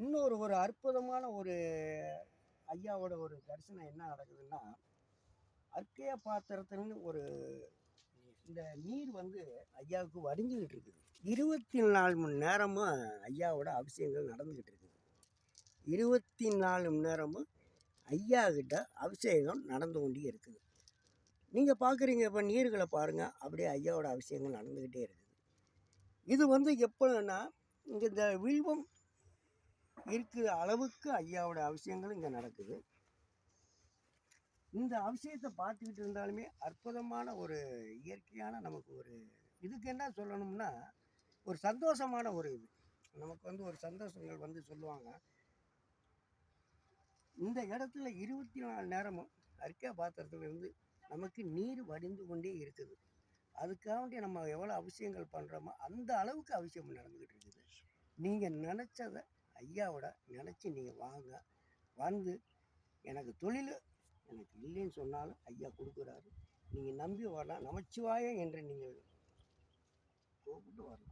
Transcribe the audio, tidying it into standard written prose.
இன்னொரு ஒரு அற்புதமான ஒரு ஐயாவோட ஒரு தரிசனம் என்ன நடக்குதுன்னா, அர்க்கய பாத்திரத்தில்னு ஒரு இந்த நீர் வந்து ஐயாவுக்கு வடிஞ்சுக்கிட்டு இருக்குது. 24 மணி நேரமும் ஐயாவோட அபிஷேகங்கள் நடந்துக்கிட்டு இருக்குது. 24 மணி நேரமும் ஐயா கிட்ட அபிஷேகம் நடந்து கொண்டே இருக்குது. நீங்கள் பார்க்குறீங்க, இப்போ நீர்களை பாருங்கள், அப்படியே ஐயாவோட அபிஷேகங்கள் நடந்துக்கிட்டே இருக்குது. இது வந்து எப்போன்னா, இங்கே இந்த வில்வம் இருக்கிற அளவுக்கு ஐயாவோட அபிஷேகங்கள் இங்கே நடக்குது. இந்த அபிஷேகத்தை பார்த்துக்கிட்டு இருந்தாலுமே அற்புதமான ஒரு இயற்கையான நமக்கு ஒரு இதுக்கு என்ன சொல்லணும்னா, ஒரு சந்தோஷமான ஒரு இது நமக்கு வந்து ஒரு சந்தோஷங்கள் வந்து சொல்லுவாங்க. இந்த இடத்துல 24 நேரமும் அர்க்கய பாத்திரத்துலேருந்து நமக்கு நீர் வடிந்து கொண்டே இருக்குது. அதுக்காண்டி நம்ம எவ்வளோ அபிஷேகங்கள் பண்ணுறோமோ அந்த அளவுக்கு அபிஷேகம் நடந்துக்கிட்டு இருக்குது. நீங்கள் நினச்சதை ஐயாவோட நினச்சி நீங்கள் வாங்க, வந்து எனக்கு தொழில் எனக்கு இல்லைன்னு சொன்னாலும் ஐயா கொடுக்குறாரு. நீங்கள் நம்பி வரலாம். நமச்சிவாயம் என்று நீங்கள் கூப்பிட்டு வரலாம்.